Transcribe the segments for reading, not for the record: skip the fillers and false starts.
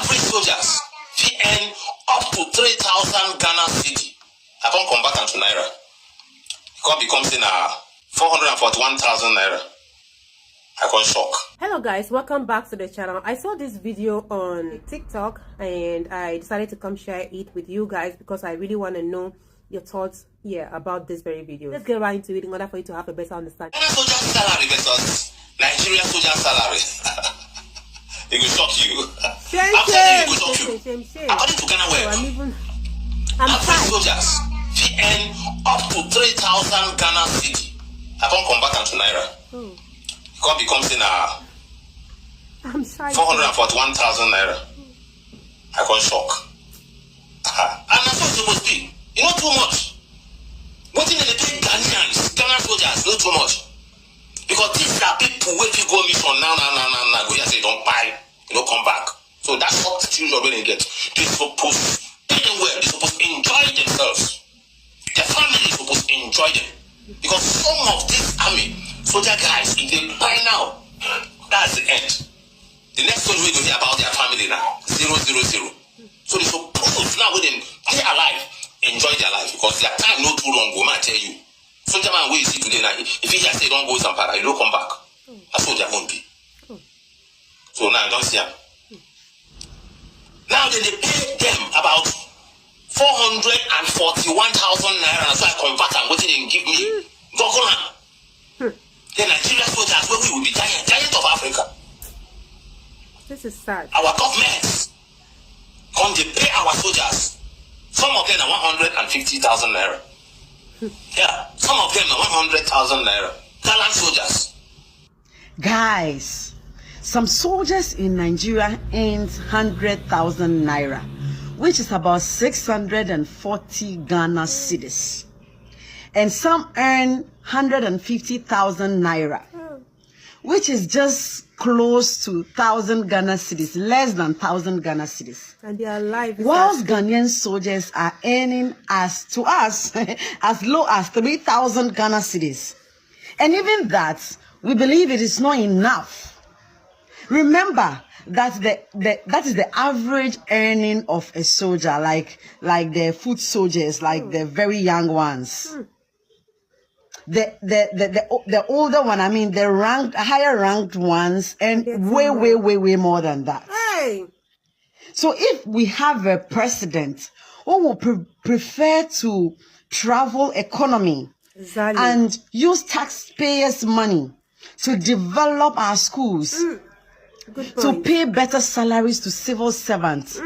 average soldiers earn up to 3,000 Ghana cedi. I can't convert them to naira. It can't become 441,000 naira. I can't shock. Hello guys, welcome back to the channel. I saw this video on TikTok and I decided to come share it with you guys because I really want to know your thoughts about this very video. Let's get right into it in order for you to have a better understanding. Ghana soldier salary versus Nigerian soldier salary. It will shock you. I'm telling you, it will shock you. According to Ghana Web, average soldiers earn up to 3,000 Ghana cedi. I can't convert them to naira. It can't become 441,000 naira. I can't shock. And that's what it's supposed to be. You know too much. What in the big Ghanaians, Ghana soldiers, not too much. Because these are people where you go mission now, go here say don't buy, you don't come back. So that's what the you're going to get. They're supposed anywhere, they're supposed to enjoy themselves. Their family is supposed to enjoy them. Because some of this army, soldier guys, if they buy now, that's the end. The next story we're going to hear about their family now, 000. So they're supposed now when they're alive, enjoy their life because their time not too long. Go, man, I tell you. Soldier man, where you see today now, if he just say don't go some para, you don't come back. That's what they're going to be. So now don't see them. Now then they pay them about 441,000 naira. So I convert and what they give me. Go on. The Nigerian soldiers where we will be giant of Africa. This is sad. Our governments come to pay our soldiers. Some of them are 150,000 naira. Yeah, some of them are 100,000 naira. Gallant soldiers. Guys, some soldiers in Nigeria earn 100,000 naira, which is about 640 Ghana cedis. And some earn 150,000 naira, which is just close to 1,000 Ghana cedis, less than 1,000 Ghana cedis. And they are alive. Whilst Ghanaian soldiers are earning as low as 3,000 Ghana cedis. And even that, we believe it is not enough. Remember that that is the average earning of a soldier, like the foot soldiers, like the very young ones. The older one, I mean the higher ranked ones, and way more than that. Hey. So if we have a president who will prefer to travel economy and use taxpayers' money to develop our schools, to pay better salaries to civil servants,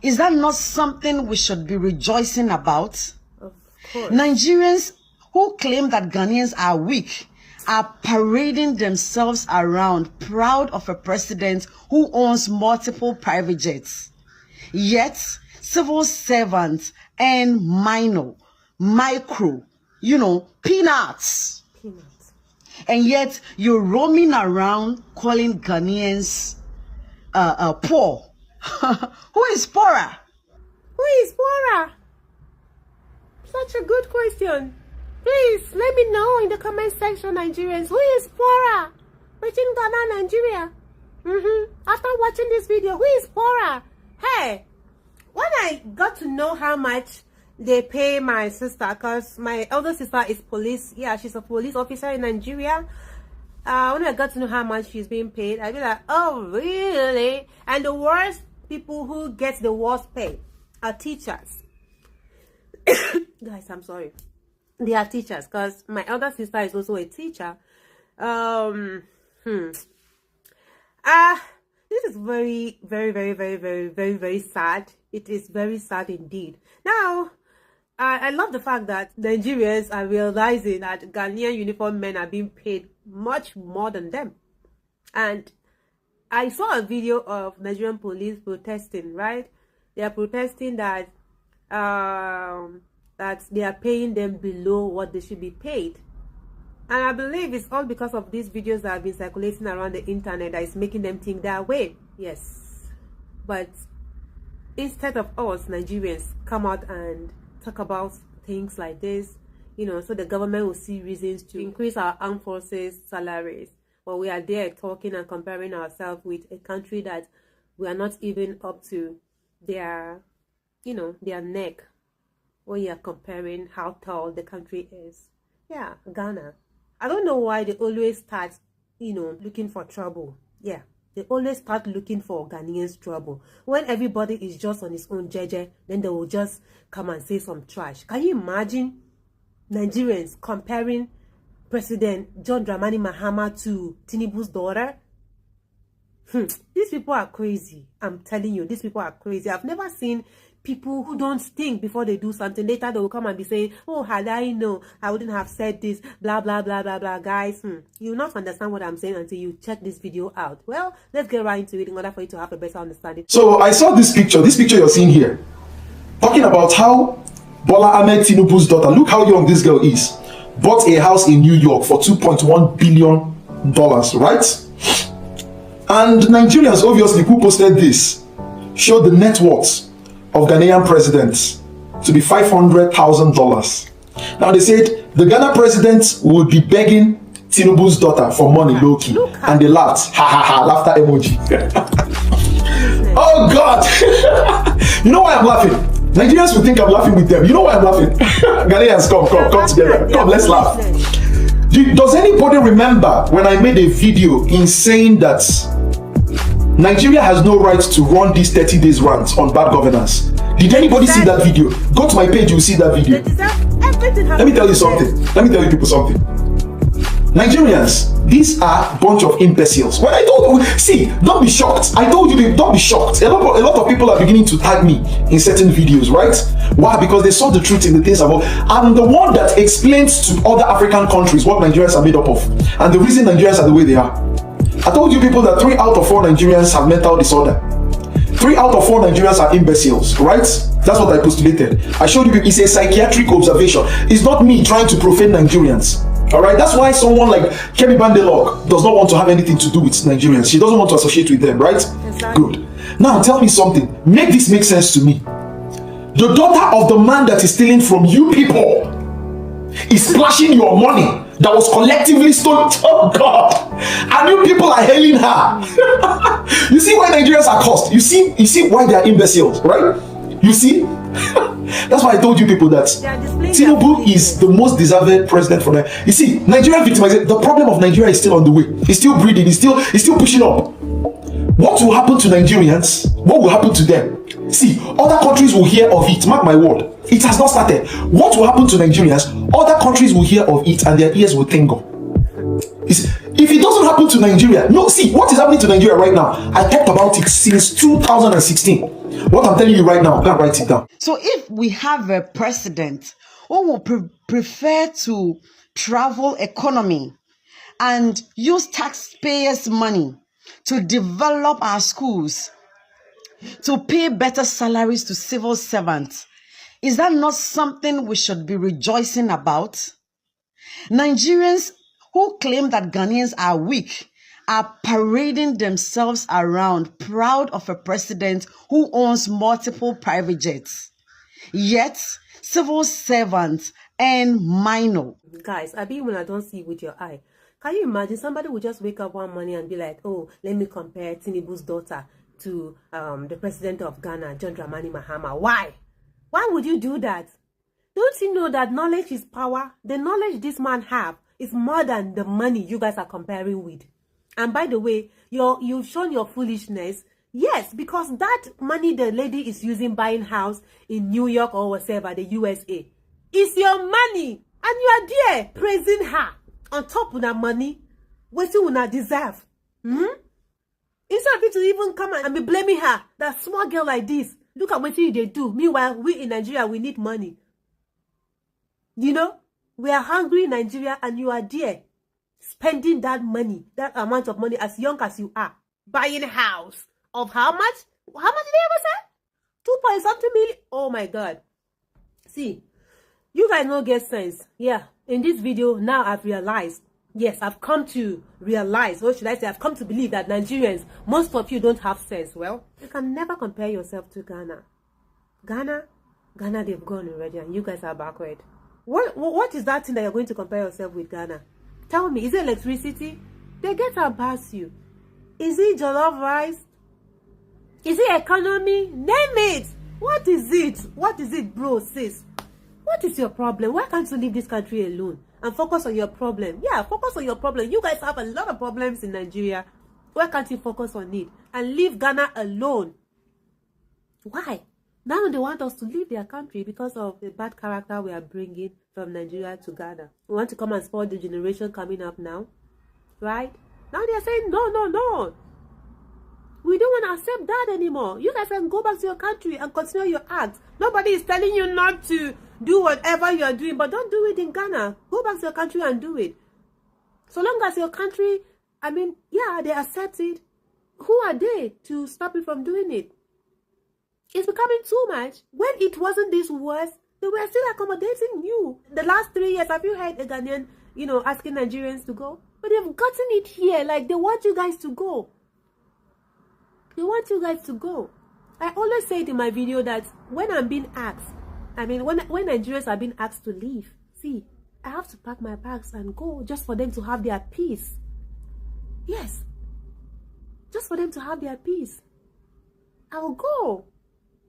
is that not something we should be rejoicing about? Of course. Nigerians who claim that Ghanaians are weak are parading themselves around proud of a president who owns multiple private jets. Yet, civil servants earn micro, peanuts. And yet, you're roaming around calling Ghanaians poor. Who is poorer? Who is poorer? Such a good question. Please, let me know in the comment section, Nigerians. Who is poorer between Ghana and Nigeria? After watching this video, who is poorer? Hey, when I got to know how much they pay my sister, because my elder sister is police. Yeah, she's a police officer in Nigeria. When I got to know how much she's being paid, I'd be like, oh, really? And the worst people who get the worst pay are teachers. Guys, I'm sorry. They are teachers because my elder sister is also a teacher. This is very, very, very, very, very, very, very sad. It is very sad indeed. Now, I love the fact that Nigerians are realizing that Ghanaian uniformed men are being paid much more than them. And I saw a video of Nigerian police protesting, right? They are protesting that that they are paying them below what they should be paid. And I believe it's all because of these videos that have been circulating around the internet that is making them think that way. Yes. But instead of us, Nigerians, come out and talk about things like this, so the government will see reasons to increase our armed forces salaries. But we are there talking and comparing ourselves with a country that we are not even up to their, their neck when you're comparing how tall the country is. Yeah, Ghana. I don't know why they always start, looking for trouble. Yeah, they always start looking for Ghanaians' trouble. When everybody is just on his own jeje, then they will just come and say some trash. Can you imagine Nigerians comparing President John Dramani Mahama to Tinubu's daughter? These people are crazy. I'm telling you, these people are crazy. I've never seen people who don't think before they do something. Later they will come and be saying, oh, had I known, I wouldn't have said this, blah, blah, blah, blah, blah. Guys, you will not understand what I'm saying until you check this video out. Well, let's get right into it in order for you to have a better understanding. So I saw this picture you're seeing here, talking about how Bola Ahmed Tinubu's daughter, look how young this girl is, bought a house in New York for $2.1 billion, right? And Nigerians, obviously, who posted this, showed the net worth of Ghanaian presidents to be $500,000. Now they said the Ghana president would be begging Tinubu's daughter for money, low-key, and they laughed, ha ha ha, laughter emoji. Oh God! You know why I'm laughing? Nigerians will think I'm laughing with them. You know why I'm laughing? Ghanaians, come together. Come, let's laugh. Does anybody remember when I made a video in saying that Nigeria has no right to run these 30 days rant on bad governance? Did anybody see that video? Go to my page, you'll see that video. Let me tell you something. Let me tell you people something. Nigerians, these are a bunch of imbeciles. When I told you, see, don't be shocked. I told you, don't be shocked. A lot of people are beginning to tag me in certain videos, right? Why? Because they saw the truth in the things about. I'm the one that explains to other African countries what Nigerians are made up of, and the reason Nigerians are the way they are. I told you people that 3 out of 4 Nigerians have mental disorder. 3 out of 4 Nigerians are imbeciles, right? That's what I postulated. I showed you it's a psychiatric observation. It's not me trying to profane Nigerians. All right, that's why someone like Kemi Bandelok does not want to have anything to do with Nigerians. She doesn't want to associate with them, right? Exactly. Good. Now tell me something. Make this make sense to me. The daughter of the man that is stealing from you people is splashing your money that was collectively stolen. Oh God! And you people are hailing her. You see why Nigerians are cursed. You see why they are imbeciles, right? You see? That's why I told you people that Tinubu is the most deserving president for Nigeria. You see, Nigerian victimization, the problem of Nigeria is still on the way. It's still breeding, it's still pushing up. What will happen to Nigerians? What will happen to them? See, other countries will hear of it. Mark my word. It has not started. What will happen to Nigerians? Other countries will hear of it and their ears will tingle. If it doesn't happen to Nigeria, no, see, what is happening to Nigeria right now? I talked about it since 2016. What I'm telling you right now, go and write it down. So if we have a president who will prefer to travel economy and use taxpayers' money to develop our schools, to pay better salaries to civil servants, is that not something we should be rejoicing about? Nigerians who claim that Ghanaians are weak are parading themselves around proud of a president who owns multiple private jets. Yet, civil servants earn minor. Guys, I mean, when I don't see with your eye, can you imagine somebody would just wake up one morning and be like, oh, let me compare Tinubu's daughter to the president of Ghana, John Dramani Mahama. Why? Why would you do that? Don't you know that knowledge is power? The knowledge this man have is more than the money you guys are comparing with. And by the way, you've shown your foolishness. Yes, because that money the lady is using buying house in New York or whatever, the USA, is your money. And you are there praising her on top of that money. What you will not deserve. Instead of you to even come and be blaming her, that small girl like this, look at what they do. Meanwhile, we in Nigeria, we need money. You know, we are hungry in Nigeria and you are there spending that money, that amount of money as young as you are, buying a house of how much? How much did they ever say? 2 point something million. Oh my God. See, you guys don't get sense. Yeah, in this video, now I've realized. Yes, I've come to realize, or should I say, I've come to believe that Nigerians, most of you don't have sense. Well, you can never compare yourself to Ghana. Ghana, they've gone already, and you guys are backward. What is that thing that you're going to compare yourself with Ghana? Tell me, is it electricity? They get and pass you. Is it jollof rice? Is it economy? Name it. What is it? What is it, bro, sis? What is your problem? Why can't you leave this country alone and focus on your problem? Yeah, focus on your problem. You guys have a lot of problems in Nigeria. Why can't you focus on it and leave Ghana alone? Why? Now they want us to leave their country because of the bad character we are bringing from Nigeria to Ghana. We want to come and spoil the generation coming up now, right? Now they are saying, no, no, no. We don't want to accept that anymore. You guys can go back to your country and continue your act. Nobody is telling you not to do whatever you are doing, but don't do it in Ghana. Go back to your country and do it. So long as your country, I mean, yeah, they accept it. Who are they to stop you from doing it? It's becoming too much. When it wasn't this worse, they were still accommodating you. The last 3 years, have you heard a Ghanaian, asking Nigerians to go? But they've gotten it here. Like, they want you guys to go. They want you guys to go. I always say it in my video that when I'm being asked, I mean, when Nigerians are being asked to leave, see, I have to pack my bags and go just for them to have their peace. Yes. Just for them to have their peace. I will go.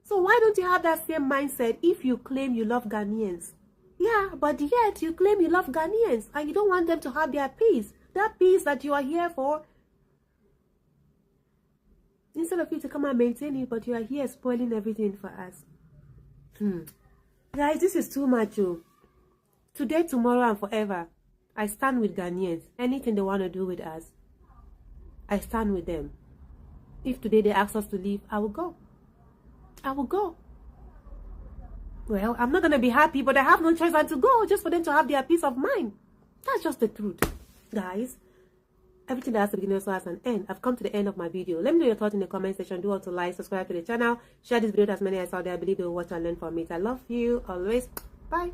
So why don't you have that same mindset if you claim you love Ghanaians? Yeah, but yet you claim you love Ghanaians and you don't want them to have their peace. That peace that you are here for. Instead of you to come and maintain it, but you are here spoiling everything for us. Guys, this is too much. Today, tomorrow, and forever, I stand with Ghanaians. Anything they want to do with us, I stand with them. If today they ask us to leave, I will go. I will go. Well, I'm not going to be happy, but I have no choice but to go just for them to have their peace of mind. That's just the truth, guys. Everything that has a beginning also has an end. I've come to the end of my video. Let me know your thoughts in the comment section. Do also like, subscribe to the channel, share this video to as many as out there. I believe they will watch and learn from it. I love you always. Bye.